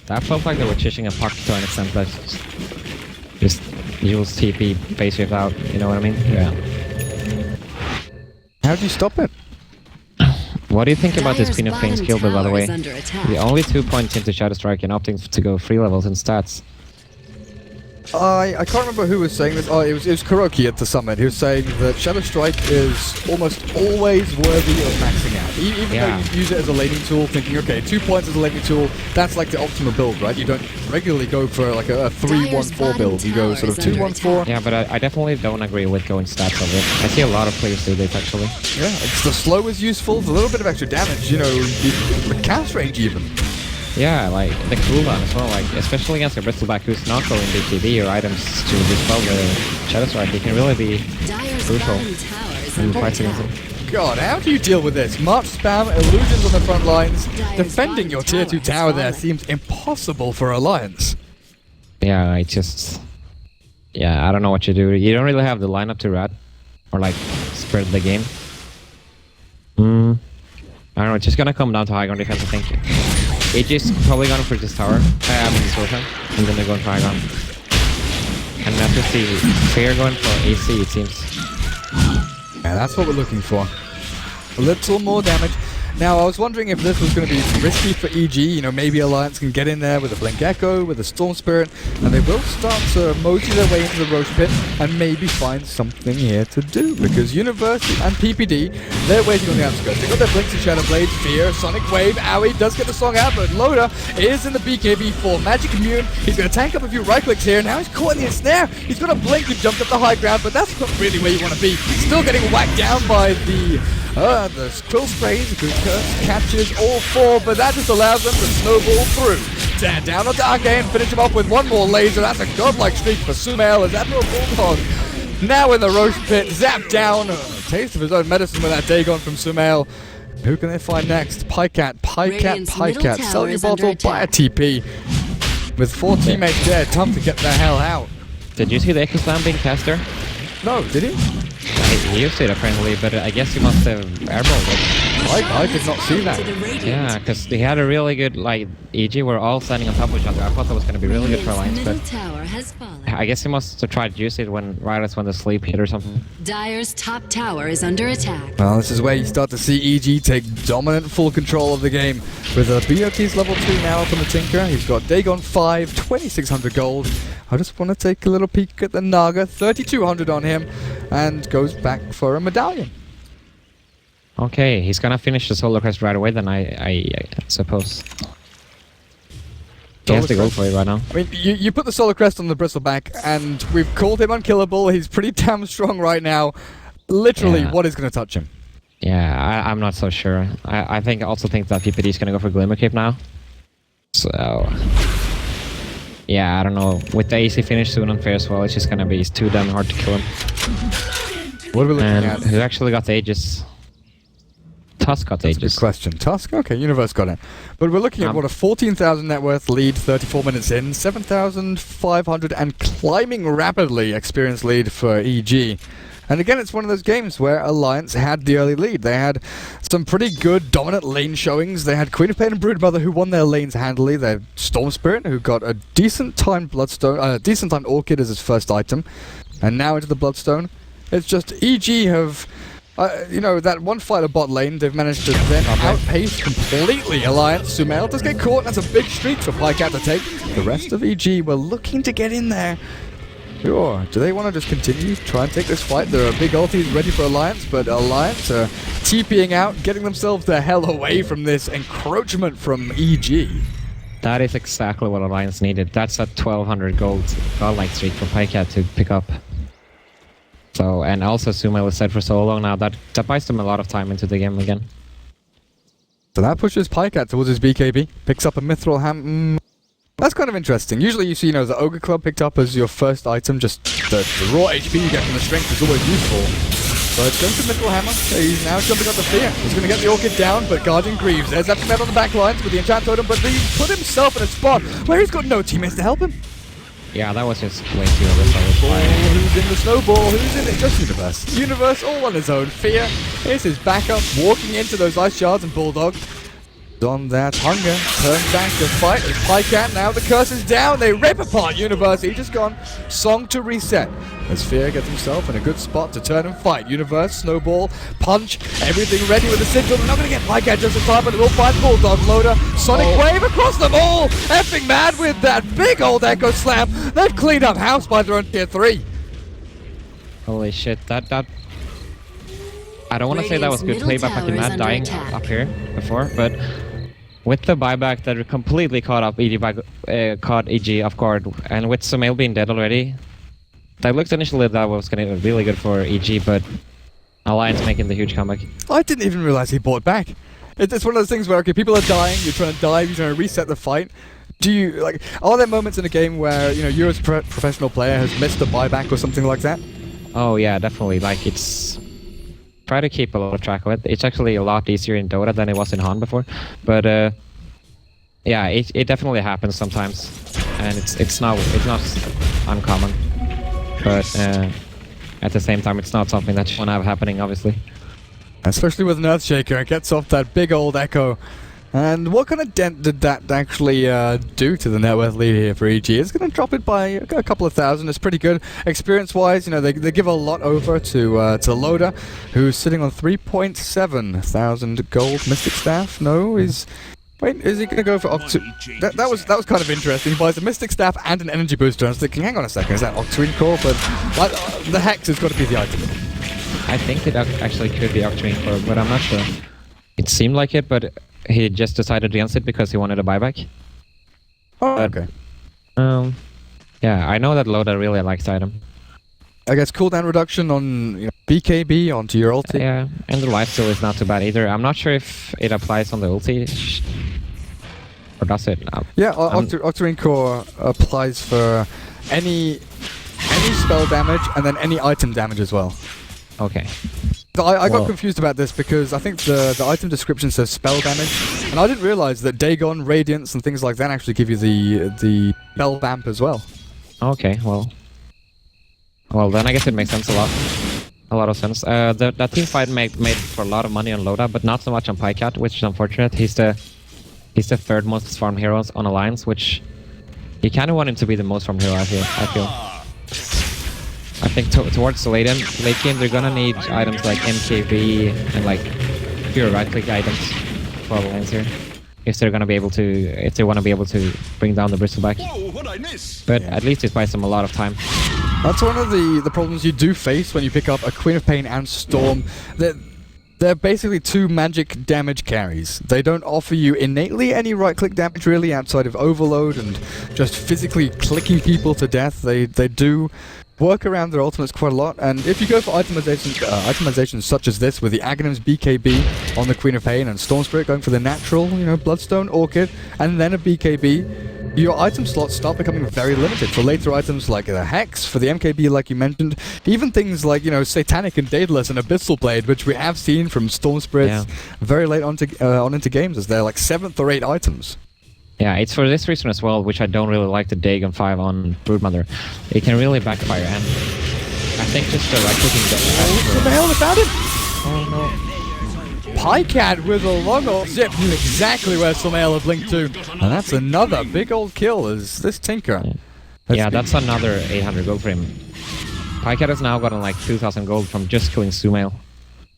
That felt like they were chishing a puck to an extent, but just use TP face without, you know what I mean? Yeah. How do you stop it? What do you think about this Dyer's Queen of Flames bottom skill build, by the tower way? is under attack. The only 2 points into Shadow Strike and opting to go 3 levels in stats. I can't remember who was saying this. Oh, it was Kuroki at the summit. He was saying that Shadow Strike is almost always worthy of maxing out. Even though you use it as a laning tool, thinking, okay, 2 points as a laning tool, that's like the optimal build, right? You don't regularly go for like a 3-1-4 build. You go sort of 2-1-4. Yeah, but I definitely don't agree with going stats of it. I see a lot of players do this, actually. Yeah, it's the slow is useful. It's a little bit of extra damage, you know, the cast range even. Yeah, like the cooldown as well, like especially against a Bristleback who's not going BKB or items to dispel the Shadow Strike, it can really be Dyer's crucial bottom tower is in under fights against attack. him. God, how do you deal with this? March spam, illusions on the front lines. Dyer's Defending your tier 2 bottom tower there fallen. seems impossible for Alliance. Yeah, I just... Yeah, I don't know what you do. You don't really have the lineup to rat or like spread the game. I don't know, it's just gonna come down to high ground defense, I think. AJ's probably going for this tower, this Roshan, and then they're going for high ground. And we have to see Fear going for AC, it seems. Yeah, that's what we're looking for. A little more damage. Now, I was wondering if this was going to be risky for EG. You know, maybe Alliance can get in there with a Blink Echo, with a Storm Spirit, and they will start to mosey their way into the Roche Pit and maybe find something here to do. Because University and PPD, they're waiting on the outskirts. They've got their Blinks and Shadow Blades, Fear, Sonic Wave, Owie does get the song out, but Loda is in the BKB for Magic Immune. He's going to tank up a few right clicks here. Now he's caught in the ensnare. He's got a Blink who jumped up the high ground, but that's not really where you want to be. Still getting whacked down by the Quill Sprays, good curse, catches all four, but that just allows them to snowball through. Tear down onto Arcane, finish him off with one more laser. That's a godlike streak for Sumail as Admiral Bulldog. Now in the Roche Pit, zapped down. Taste of his own medicine with that Dagon from Sumail. Who can they find next? Pycat. Sell your bottle, buy a TP. With 4 teammates there, time to get the hell out. Did you see the Echo Slam being faster? No, did he? He used it apparently, but I guess he must have airballed it. I did not see that. Yeah, because they had a really good, like, EG were all standing on top of each other. I thought that was going to be really good for Alliance, but tower has fallen. I guess he must have tried to use it right as when the sleep hit or something. Dire's top tower is under attack. Well, this is where you start to see EG take dominant full control of the game. With BOT's level 2 now up on the Tinker, he's got Dagon 5, 2600 gold. I just want to take a little peek at the Naga, 3200 on him, and goes back for a medallion. Okay, he's gonna finish the Solar Crest right away then, I suppose. He has to go for it right now. I mean, you put the Solar Crest on the Bristleback, and we've called him unkillable. He's pretty damn strong right now. Literally, what is going to touch him? Yeah, I'm not so sure. I also think that PPD is gonna go for Glimmer Cape now. So... yeah, I don't know. With the AC finish soon on Fair as well, it's just gonna be too damn hard to kill him. What are we looking at? Who actually got the Aegis? Tusk got the Aegis. Good question. Tusk? Okay, Universe got it. But we're looking at what, a 14,000 net worth lead, 34 minutes in, 7,500 and climbing rapidly experience lead for EG. And again, it's one of those games where Alliance had the early lead. They had some pretty good dominant lane showings. They had Queen of Pain and Broodmother who won their lanes handily. They had Storm Spirit who got a decent timed Bloodstone, decent timed Orchid as his first item. And now into the Bloodstone. It's just EG have, you know, that one fighter bot lane, they've managed to then outpace completely Alliance. Sumail does get caught, and that's a big streak for Pycat to take. The rest of EG were looking to get in there. Sure. Do they want to just continue, try and take this fight? There are big ultis ready for Alliance, but Alliance are TPing out, getting themselves the hell away from this encroachment from EG. That is exactly what Alliance needed. That's a 1200 godlike streak for Pycat to pick up. So, and also Sumail is set for solo now. That buys them a lot of time into the game again. So that pushes Pycat towards his BKB, picks up a Mithril Ham. That's kind of interesting. Usually you see, you know, the Ogre Club picked up as your first item, just the raw HP you get from the strength is always useful. So it's going to Mithril Hammer. He's now jumping on the Fear. He's going to get the Orchid down, but Guardian Greaves. There's that command on the back lines with the Enchant Totem, but he's put himself in a spot where he's got no teammates to help him. Yeah, that was just way too overpowered. Who's in the snowball? Who's in it? Just Universe. Universe all on his own. Fear. Here's his backup, walking into those Ice Shards and Bulldog. On that hunger, turns back to fight as Pycat. Now the curse is down. They rip apart Universe. He just gone. Song to reset. As Fear gets himself in a good spot to turn and fight. Universe, Snowball, Punch, everything ready with the Sigil. They're not going to get Pycat just in time, but they will find Bulldog Loader. Sonic Wave across them all. Effing mad with that big old Echo Slam. They've cleaned up house by their own tier 3. Holy shit, that I don't want to say that was good play by fucking Matt dying up here before, but with the buyback that completely caught EG off guard, and with Sumail being dead already, that looked initially that was going to be really good for EG, but Alliance making the huge comeback. I didn't even realize he bought back. It's one of those things where, okay, people are dying, you're trying to dive, you're trying to reset the fight. Do you, like, are there moments in a game where, you know, you as a professional player has missed a buyback or something like that? Oh yeah, definitely. Like, it's... try to keep a lot of track of it. It's actually a lot easier in Dota than it was in Han before, but yeah, it definitely happens sometimes, and it's not uncommon, but at the same time, it's not something that you want to have happening, obviously. Especially with an Earthshaker, it gets off that big old Echo. And what kind of dent did that actually do to the net worth lead here for EG? It's going to drop it by a couple of thousand. It's pretty good. Experience-wise, you know, they give a lot over to Loda, who's sitting on 3.7 thousand gold. Mystic Staff? No, Wait, is he going to go for That was kind of interesting. He buys a Mystic Staff and an energy booster. I was thinking, hang on a second, is that Octarine Core? But the Hex has got to be the item. I think it actually could be Octarine Core, but I'm not sure. It seemed like it, but he just decided against it because he wanted a buyback. Oh, but, okay. Yeah, I know that Loda really likes the item. I guess cooldown reduction on BKB onto your ulti. Yeah, and the lifesteal is not too bad either. I'm not sure if it applies on the ulti. Or does it? Yeah, Octarine Core applies for any spell damage and then any item damage as well. Okay. So I got confused about this because I think the item description says spell damage, and I didn't realize that Dagon, Radiance, and things like that actually give you the spell vamp as well. Okay, well then I guess it makes sense a lot of sense. That team fight made for a lot of money on Loda, but not so much on Pycat, which is unfortunate. He's the third most farmed hero on Alliance, which you kind of want him to be the most farmed hero. I feel. I think towards the late game, they're gonna need items like MKB and like pure right-click items for Alliance here, if they want to be able to bring down the bristleback. But at least it buys them a lot of time. That's one of the problems you do face when you pick up a Queen of Pain and Storm. They're basically two magic damage carries. They don't offer you innately any right-click damage really outside of overload and just physically clicking people to death. They do work around their ultimates quite a lot, and if you go for itemizations such as this with the Aghanim's BKB on the Queen of Pain and Storm Spirit going for the natural, Bloodstone, Orchid, and then a BKB, your item slots start becoming very limited for later items like the Hex, for the MKB like you mentioned, even things like, Satanic and Daedalus and Abyssal Blade, which we have seen from Storm Spirits very late on into games as they're like 7th or 8th items. Yeah, it's for this reason as well, which I don't really like the Dagon 5 on Broodmother. It can really backfire, and I think just the right-clicking... What the hell about it? Oh no. Pycat with a long old zip, exactly where Somaela blinked to. And that's another big old kill, is this Tinker. Yeah, that's another 800 gold for him. Pycat has now gotten like 2,000 gold from just killing Sumail.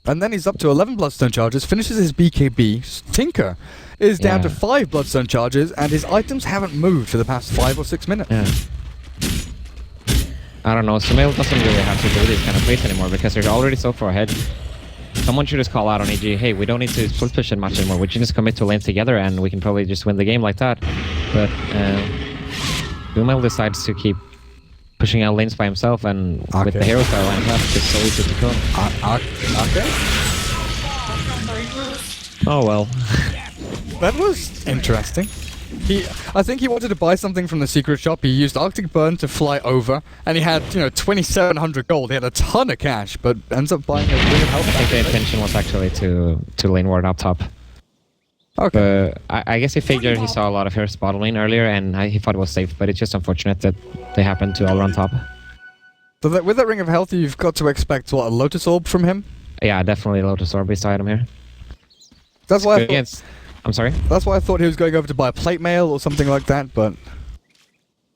And then he's up to 11 Bloodstone charges, finishes his BKB. Tinker is down to 5 Bloodstone charges, and his items haven't moved for the past 5 or 6 minutes. Yeah. I don't know, Sumail doesn't really have to do these kind of plays anymore because they're already so far ahead. Someone should just call out on EG, hey, we don't need to split push it much anymore, we can just commit to lane together and we can probably just win the game like that. But Sumail decides to keep pushing out lanes by himself, and with the hero style line left, it's so easy to kill. Okay. Oh well. That was interesting. I think he wanted to buy something from the secret shop. He used Arctic Burn to fly over, and he had, 2,700 gold. He had a ton of cash, but ends up buying a Ring of Health. I think the intention was actually to lane ward up top. Okay. I guess he figured he saw a lot of heroes bottom lane earlier, and he thought it was safe, but it's just unfortunate that they happened to all run top. So with that Ring of Health, you've got to expect, what, a Lotus Orb from him? Yeah, definitely Lotus Orb based item here. That's why I thought... I'm sorry? That's why I thought he was going over to buy a plate mail or something like that, but...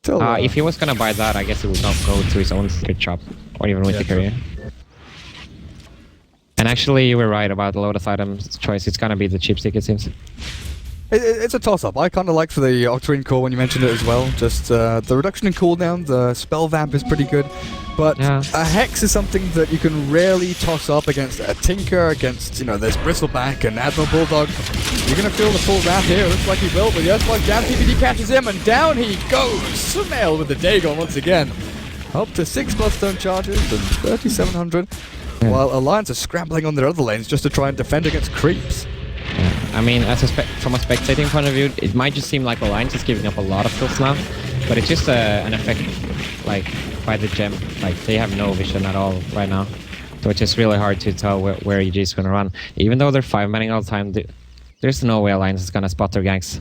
Still, if he was gonna buy that, I guess he would not go to his own secret shop, or even with the courier. And actually, you were right about the Lotus item's choice. It's gonna be the cheap stick, it seems. It's a toss-up. I kind of like for the Octarine Core when you mentioned it as well. Just the reduction in cooldown, the spell vamp is pretty good. But a Hex is something that you can rarely toss up against a Tinker, against, this Bristleback and Admiral Bulldog. You're going to feel the full wrath here. Looks like he will, but the Earthquake down, TPD catches him, and down he goes! Sumail with the Dagon once again. Up to 6 Bloodstone charges and 3,700. While Alliance are scrambling on their other lanes just to try and defend against creeps. Yeah. I mean, from a spectating point of view, it might just seem like Alliance is giving up a lot of kills now, but it's just an effect, by the gem. They have no vision at all right now, so it's just really hard to tell where EG is going to run. Even though they're 5-manning all the time, there's no way Alliance is going to spot their ganks.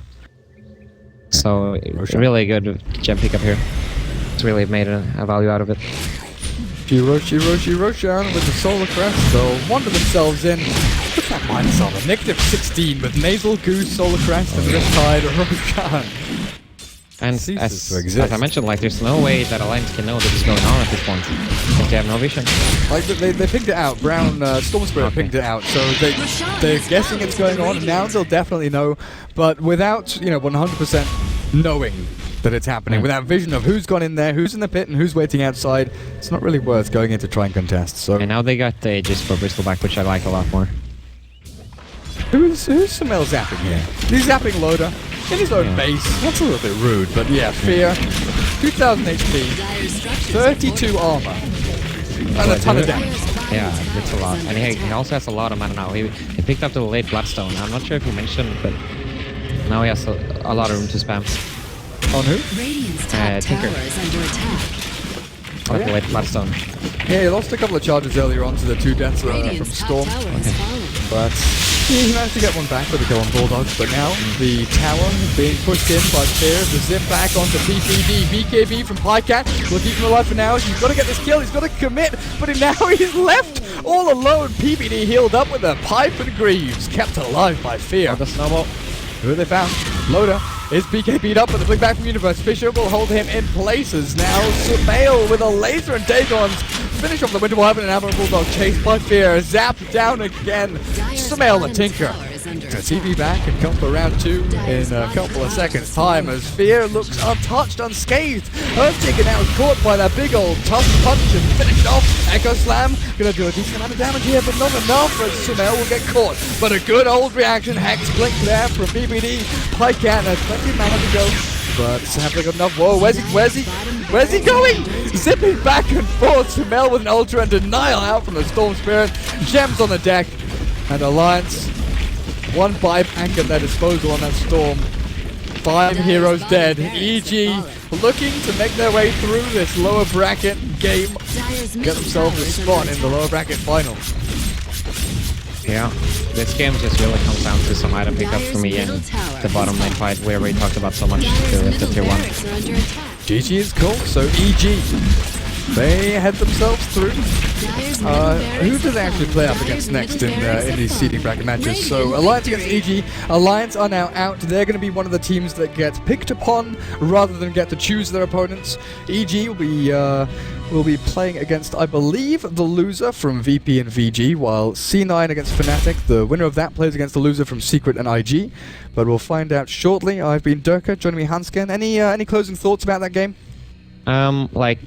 So, really good gem pickup here. It's really made a value out of it. Roshan with the Solar Crest. They'll wander themselves in. Look at that minus armor. -16 with Nasal Goose, Solar Crest, and Riptide Roshan. And as I mentioned, like, there's no way that Alliance can know this is going on at this point, because they have no vision. Like, they picked it out. Brown, Storm Spirit picked it out, so they're guessing it's going on, and now they'll definitely know, but without, 100% knowing that it's happening, without vision of who's gone in there, who's in the pit, and who's waiting outside, it's not really worth going in to try and contest, so... And now they got the Aegis for Bristleback, which I like a lot more. Who's Sumail zapping here? He's zapping Loda in his own base. That's a little bit rude, but yeah, Fear, 2000 HP, 32 armor, and a ton of damage. Yeah, it's a lot. And he also has a lot of mana now. He picked up the late Bloodstone. I'm not sure if you mentioned, but now he has a lot of room to spam. On who? Radiant's top Tinker. tower is under attack. Oh, yeah? The late Bloodstone. Yeah, he lost a couple of charges earlier on to the 2 deaths from Radiant's top Storm, tower has fallen. but he managed to get one back with a kill on Bulldogs, but now the tower being pushed in by Fear, the zip back onto PPD, BKB from Pycat, will keep him alive for now. He's got to get this kill, he's got to commit, but now he's left all alone. PPD healed up with a Pipe and Greaves, kept alive by Fear. Oh, the snowball. Who have they found? Loda is BKB'd up, but the flick back from Universe. Fisher will hold him in places. Now Sumail with a laser and Dagons finish off the Winter Will Heaven and Admiral Bulldog chased by Fear. Zapped down again. Sumail the Tinker. To TV back and come for round 2 in a couple of seconds time as Fear looks untouched, unscathed. Earthshaker now is caught by that big old tough punch and finished off. Echo Slam gonna do a decent amount of damage here, but not enough as Sumail will get caught. But a good old reaction, Hex blink there from BBD. Pycat has plenty of mana to go, but Sample got enough. Whoa, where's he going? Zipping back and forth. Sumail with an Ultra and Denial out from the Storm Spirit. Gems on the deck, and Alliance. One buyback at their disposal on that Storm. 5 heroes dead. EG looking to make their way through this lower bracket game. Get themselves a spot in the lower bracket final. Yeah, this game just really comes down to some item pickups for me and the bottom lane fight where we talked about so much to lift the tier 1. GG is cool, so EG. They head themselves through. Who do they actually play up against next in these seeding bracket matches? So Alliance against EG. Alliance are now out. They're going to be one of the teams that gets picked upon rather than get to choose their opponents. EG will be playing against, I believe, the loser from VP and VG, while C9 against Fnatic. The winner of that plays against the loser from Secret and IG. But we'll find out shortly. I've been Durka, joining me Hansken. Any closing thoughts about that game? Like,